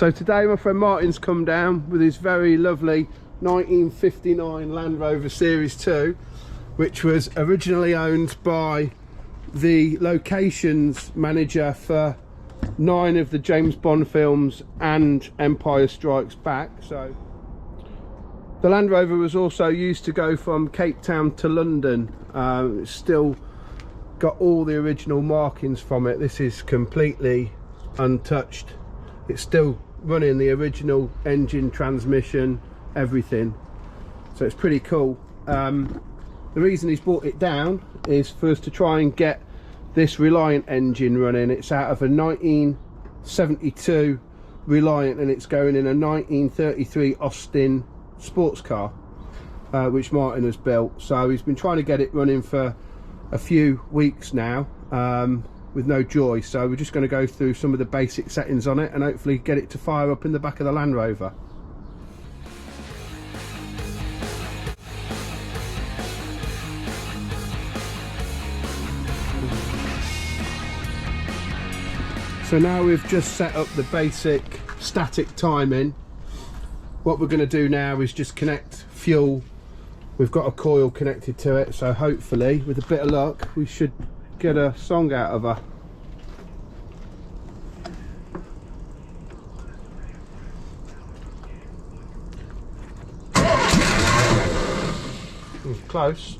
So today my friend Martin's come down with his very lovely 1959 Land Rover Series 2, which was originally owned by the locations manager for 9 of the James Bond films and Empire Strikes Back. So the Land Rover was also used to go from Cape Town to London. It's still got all the original markings from it. This is completely untouched. It's still running the original engine, transmission, everything. So it's pretty cool. The reason he's brought it down is for us to try and get this Reliant engine running. It's out of a 1972 Reliant and it's going in a 1933 Austin sports car, which Martin has built. So he's been trying to get it running for a few weeks now, with no joy. So we're just going to go through some of the basic settings on it and hopefully get it to fire up in the back of the Land Rover. So now we've just set up the basic static timing. What we're going to do now is just connect fuel. We've got a coil connected to it, so hopefully with a bit of luck we should get a song out of her. Close.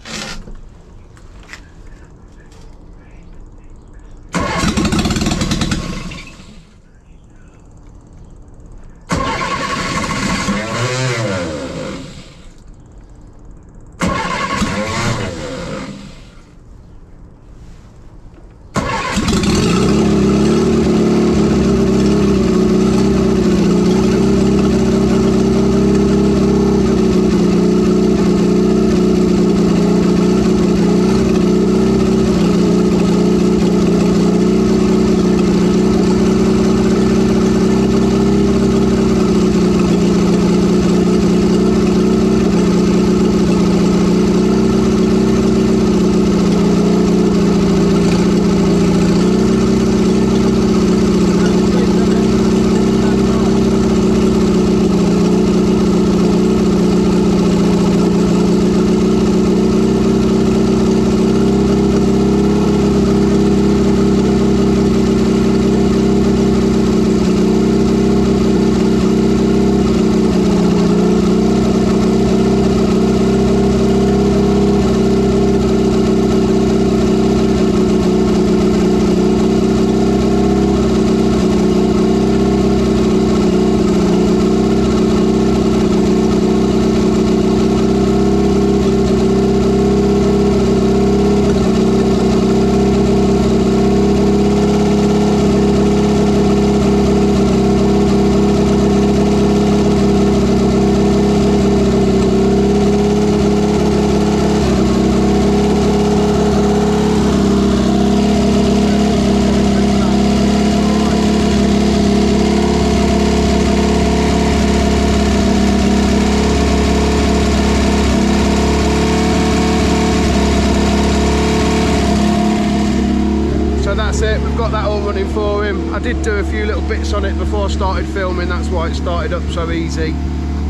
We've got that all running for him. I did do a few little bits on it before I started filming, that's why it started up so easy.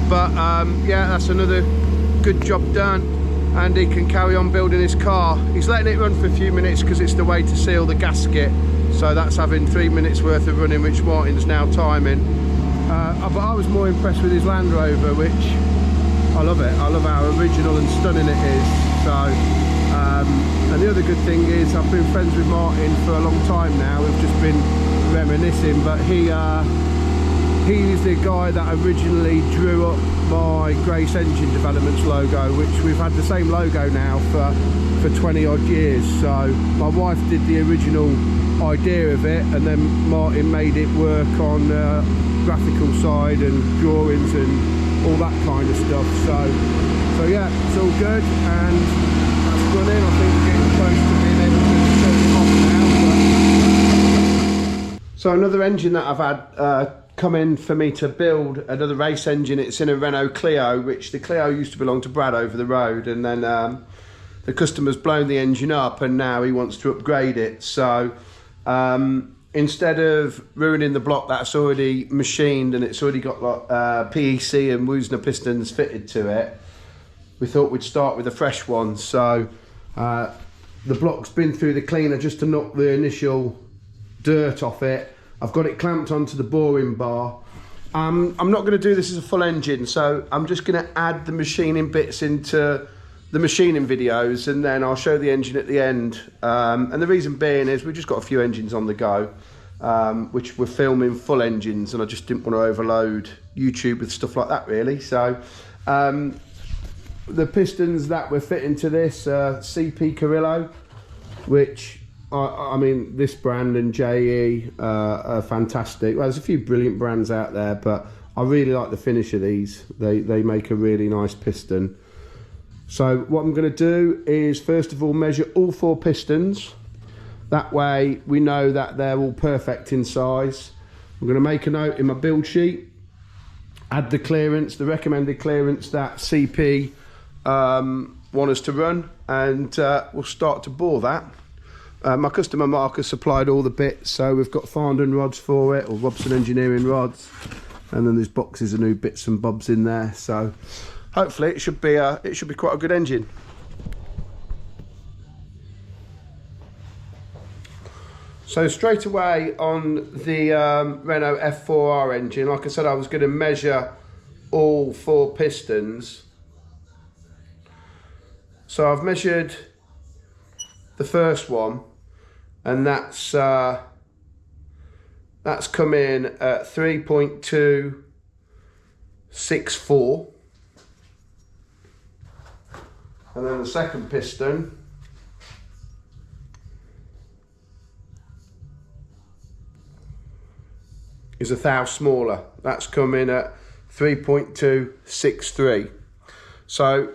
But yeah, that's another good job done, and he can carry on building his car. He's letting it run for a few minutes because it's the way to seal the gasket, so that's having 3 minutes worth of running, which Martin's now timing. But I was more impressed with his Land Rover, which I love it. I love how original and stunning it is. So and the other good thing is I've been friends with Martin for a long time now. We've just been reminiscing, but he's the guy that originally drew up my Grace Engine Developments logo, which we've had the same logo now for 20 odd years. So my wife did the original idea of it, and then Martin made it work on graphical side and drawings and all that kind of stuff. So yeah, it's all good, and that's running. I think we're getting close to being able to turn it off now. So another engine that I've had come in for me to build, another race engine. It's in a Renault Clio, which the Clio used to belong to Brad over the road, and then the customer's blown the engine up and now he wants to upgrade it. So instead of ruining the block that's already machined and it's already got like PEC and Woosner pistons fitted to it, we thought we'd start with a fresh one. So the block's been through the cleaner just to knock the initial dirt off it. I've got it clamped onto the boring bar. I'm not going to do this as a full engine, so I'm just going to add the machining bits into the machining videos, and then I'll show the engine at the end. And the reason being is we've just got a few engines on the go, which we're filming full engines, and I just didn't want to overload YouTube with stuff like that really. So the pistons that we're fitting to this CP Carrillo, which I mean, this brand and JE are fantastic. Well, there's a few brilliant brands out there, but I really like the finish of these. They make a really nice piston. So what I'm going to do is first of all measure all 4 pistons. That way we know that they're all perfect in size. I'm going to make a note in my build sheet, add the clearance, the recommended clearance that CP want us to run, and we'll start to bore that. My customer Mark has supplied all the bits, so we've got Farndon rods for it, or Robson Engineering rods, and then there's boxes of new bits and bobs in there. So hopefully it should be quite a good engine. So straight away on the Renault F4R engine, like I said, I was going to measure all 4 pistons. So I've measured the first one, and that's come in at 3.264, and then the second piston is a thou smaller. That's come in at 3.263. So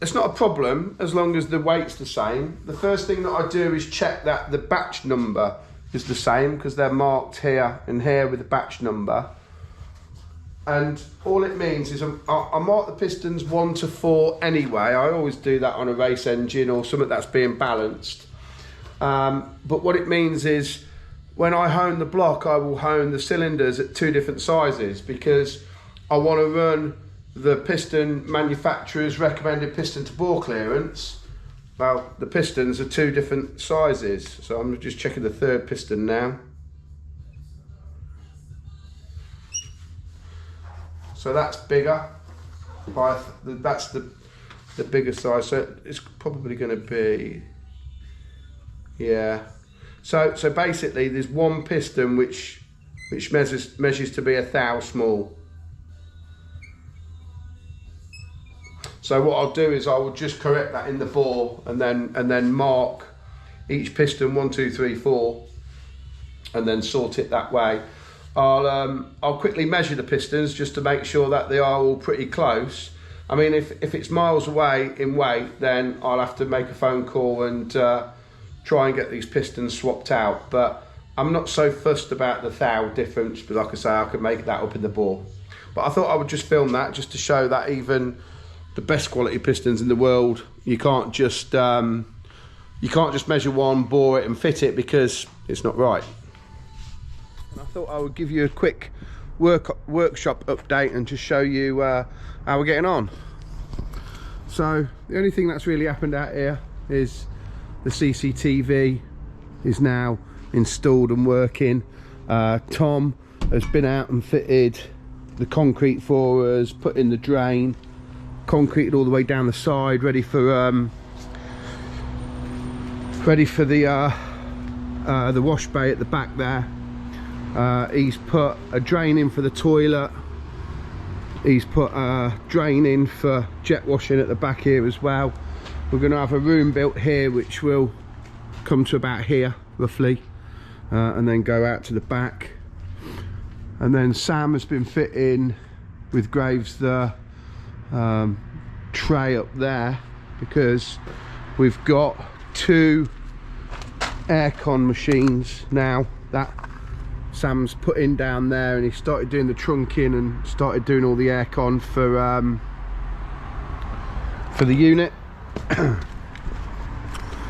it's not a problem as long as the weight's the same. The first thing that I do is check that the batch number is the same, because they're marked here and here with the batch number. And all it means is I mark the pistons 1 to 4 anyway. I always do that on a race engine or something that's being balanced. But what it means is when I hone the block, I will hone the cylinders at 2 different sizes, because I want to run the piston manufacturer's recommended piston to bore clearance. Well, the pistons are 2 different sizes, so I'm just checking the third piston now. So that's bigger. That's the bigger size. So it's probably going to be, yeah. So basically, there's one piston which measures to be a thou small. So what I'll do is I will just correct that in the bore, and then mark each piston 1, 2, 3, 4, and then sort it that way. I'll quickly measure the pistons just to make sure that they are all pretty close. I mean, if it's miles away in weight, then I'll have to make a phone call and try and get these pistons swapped out. But I'm not so fussed about the thou difference, but like I say, I can make that up in the bore. But I thought I would just film that just to show that even the best quality pistons in the world, you can't just measure one, bore it and fit it, because it's not right. And I thought I would give you a quick workshop update and just show you how we're getting on. So the only thing that's really happened out here is the CCTV is now installed and working. Tom has been out and fitted the concrete for us, put in the drain, concreted all the way down the side, ready for the wash bay at the back there. He's put a drain in for the toilet. He's put a drain in for jet washing at the back here as well. We're going to have a room built here which will come to about here roughly, and then go out to the back. And then Sam has been fitting with Graves the tray up there, because we've got 2 aircon machines now that Sam's put in down there, and he started doing the trunking and started doing all the aircon for the unit.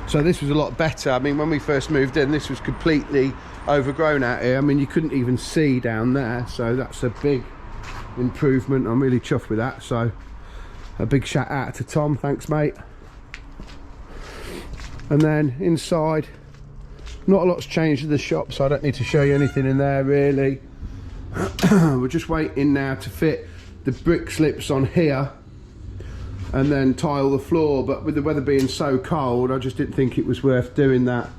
So this was a lot better. I mean, when we first moved in, this was completely overgrown out here. I mean, you couldn't even see down there, so that's a big improvement. I'm really chuffed with that, so a big shout out to Tom, thanks mate. And then inside, not a lot's changed in the shop, so I don't need to show you anything in there really. We're just waiting now to fit the brick slips on here and then tile the floor, but with the weather being so cold I just didn't think it was worth doing that.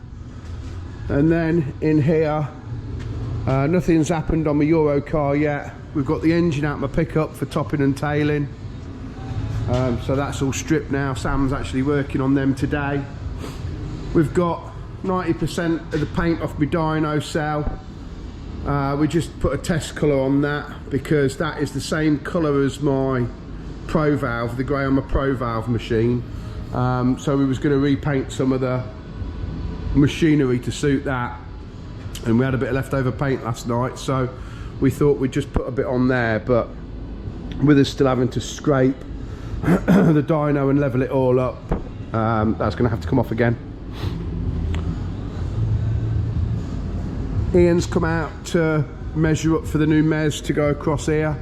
And then in here, nothing's happened on my Euro car yet. We've got the engine out my pickup for topping and tailing, so that's all stripped now. Sam's actually working on them today. We've got 90% of the paint off my dyno cell. We just put a test colour on that because that is the same colour as my Pro Valve, the grey on my Pro Valve machine. So we was going to repaint some of the machinery to suit that, and we had a bit of leftover paint last night, so we thought we'd just put a bit on there, but with us still having to scrape the dyno and level it all up, that's going to have to come off again. Ian's come out to measure up for the new mez to go across here,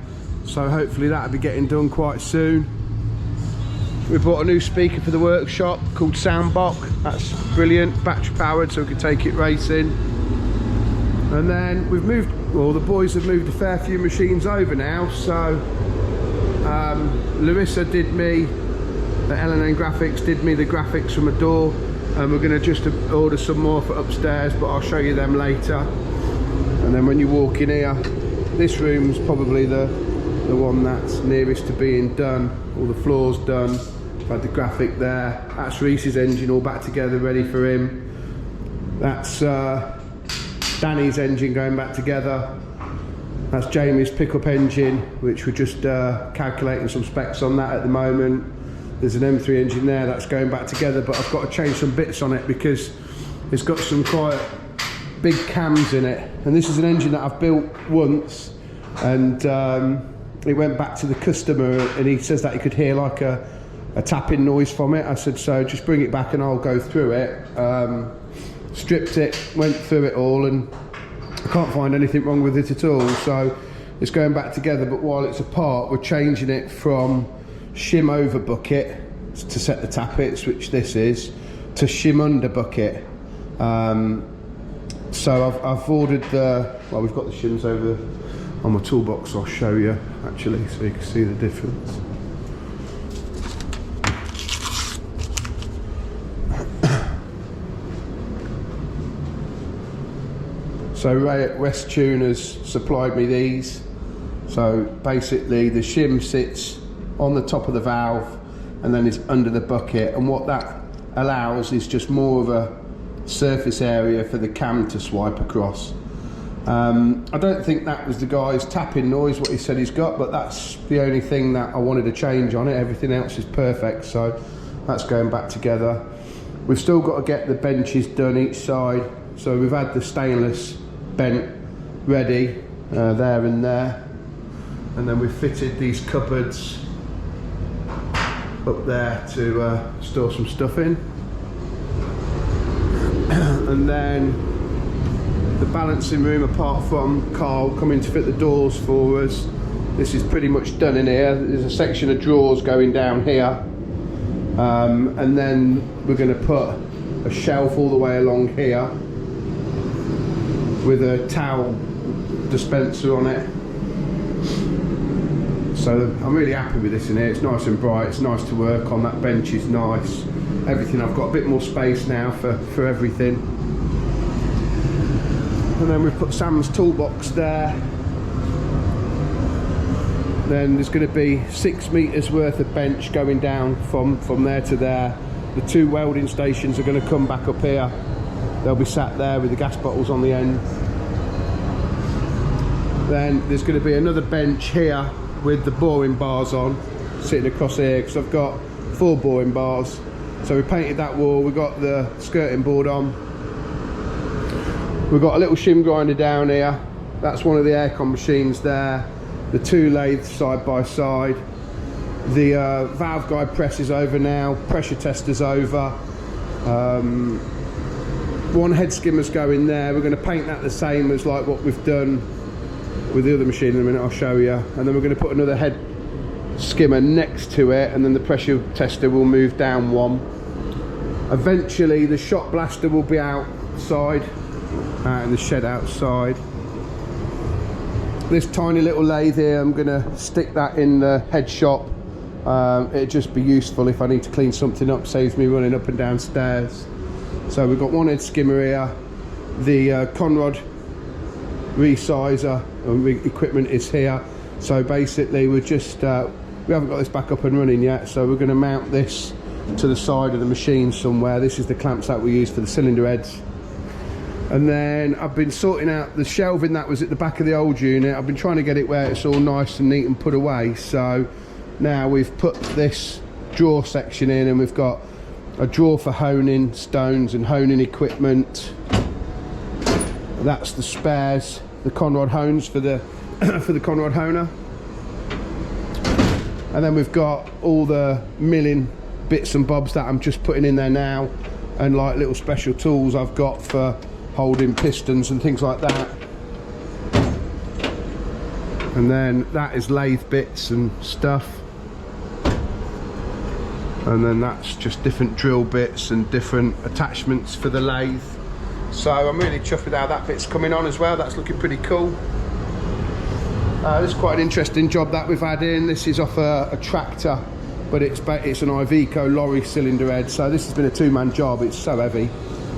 so hopefully that'll be getting done quite soon. We bought a new speaker for the workshop called Soundbox. That's brilliant, battery powered, so we can take it racing. And then we've moved, well, the boys have moved a fair few machines over now, so Larissa did me, the L&N Graphics did me the graphics from a door, and we're going to just order some more for upstairs, but I'll show you them later. And then when you walk in here, this room's probably the one that's nearest to being done. All the floors done. I've had the graphic there. That's Reese's engine all back together, ready for him. That's Danny's engine going back together. That's Jamie's pickup engine, which we're just calculating some specs on that at the moment. There's an M3 engine there that's going back together, but I've got to change some bits on it because it's got some quite big cams in it. And this is an engine that I've built once, and it went back to the customer, and he says that he could hear like a tapping noise from it. I said, so just bring it back and I'll go through it. Stripped it, went through it all, and I can't find anything wrong with it at all. So it's going back together, but while it's apart, we're changing it from shim over bucket to set the tappets, which this is, to shim under bucket. So I've ordered the, well, we've got the shims over on my toolbox. I'll show you actually so you can see the difference. So Ray at West Tuners supplied me these. So basically the shim sits on the top of the valve and then is under the bucket, and what that allows is just more of a surface area for the cam to swipe across. I don't think that was the guy's tapping noise, what he said he's got, but that's the only thing that I wanted to change on it. Everything else is perfect, so that's going back together. We've still got to get the benches done each side, so we've had the stainless bent ready there and there, and then we've fitted these cupboards up there to store some stuff in. And then the balancing room, apart from Carl coming to fit the doors for us, this is pretty much done in here. There's a section of drawers going down here, and then we're going to put a shelf all the way along here with a towel dispenser on it. So I'm really happy with this in here. It's nice and bright, it's nice to work on. That bench is nice. Everything, I've got a bit more space now for everything. And then we've put Sam's toolbox there. Then there's going to be 6 meters worth of bench going down from there to there. The 2 welding stations are going to come back up here. They'll be sat there with the gas bottles on the end. Then there's going to be another bench here with the boring bars on, sitting across here, because I've got 4 boring bars. So we painted that wall, we've got the skirting board on. We've got a little shim grinder down here. That's one of the aircon machines there. The 2 lathes side by side. The valve guide press is over now, pressure tester's over. One head skimmer's going there. We're going to paint that the same as like what we've done with the other machine in a minute, I'll show you. And then we're going to put another head skimmer next to it, and then the pressure tester will move down one. Eventually the shot blaster will be outside, out in the shed outside. This tiny little lathe here, I'm going to stick that in the head shop. It'd just be useful if I need to clean something up, saves me running up and down stairs. So we've got one head skimmer here. The Conrod resizer equipment is here. So basically we're just we haven't got this back up and running yet, so we're going to mount this to the side of the machine somewhere. This is the clamps that we use for the cylinder heads. And then I've been sorting out the shelving that was at the back of the old unit. I've been trying to get it where it's all nice and neat and put away. So now we've put this drawer section in, and we've got a drawer for honing stones and honing equipment. That's the spares, the Conrod hones for the for the Conrod honer. And then we've got all the milling bits and bobs that I'm just putting in there now, and like little special tools I've got for holding pistons and things like that. And then that is lathe bits and stuff. And then that's just different drill bits and different attachments for the lathe. So I'm really chuffed with how that bit's coming on as well. That's looking pretty cool. This is quite an interesting job that we've had in. This is off a tractor, but it's an Iveco lorry cylinder head. So this has been a two-man job. It's so heavy,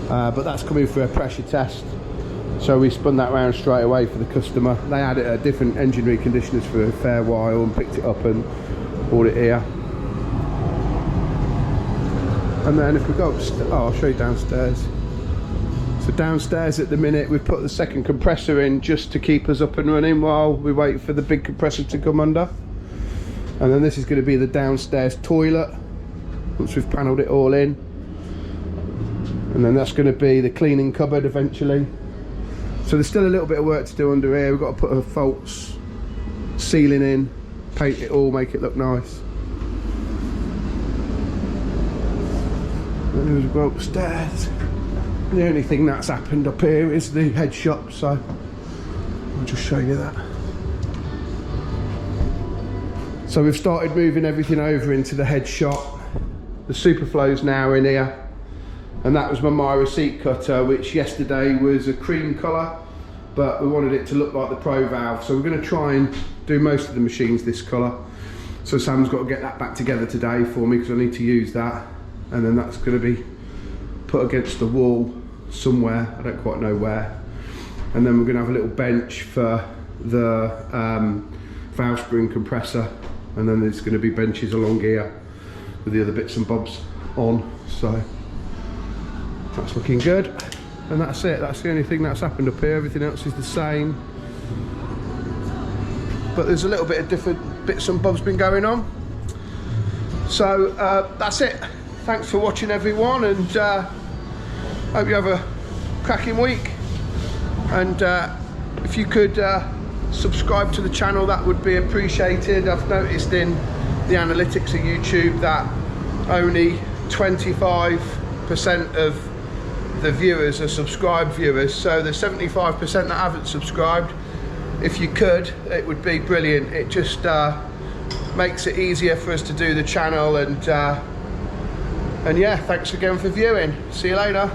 but that's coming for a pressure test. So we spun that round straight away for the customer. They had it at different engine reconditioners for a fair while and picked it up and brought it here. And then if we go upstairs, I'll show you downstairs. So downstairs at the minute we've put the second compressor in just to keep us up and running while we wait for the big compressor to come under. And then this is going to be the downstairs toilet once we've panelled it all in. And then that's going to be the cleaning cupboard eventually. So there's still a little bit of work to do under here. We've got to put a false ceiling in, paint it all, make it look nice. And as we go upstairs, the only thing that's happened up here is the head shop, so I'll just show you that. So we've started moving everything over into the head shop. The Superflow's now in here, and that was my Myra seat cutter, which yesterday was a cream colour, but we wanted it to look like the Pro Valve, so we're going to try and do most of the machines this colour. So Sam's got to get that back together today for me because I need to use that, and then that's going to be put against the wall somewhere, I don't quite know where. And then we're going to have a little bench for the valve spring compressor, and then there's going to be benches along here with the other bits and bobs on. So that's looking good, and that's it. That's the only thing that's happened up here. Everything else is the same, but there's a little bit of different bits and bobs been going on. So that's it. Thanks for watching everyone, and hope you have a cracking week. And if you could subscribe to the channel, that would be appreciated. I've noticed in the analytics of YouTube that only 25% of the viewers are subscribed viewers, so the 75% that haven't subscribed, if you could, it would be brilliant. It just makes it easier for us to do the channel, and yeah, thanks again for viewing. See you later.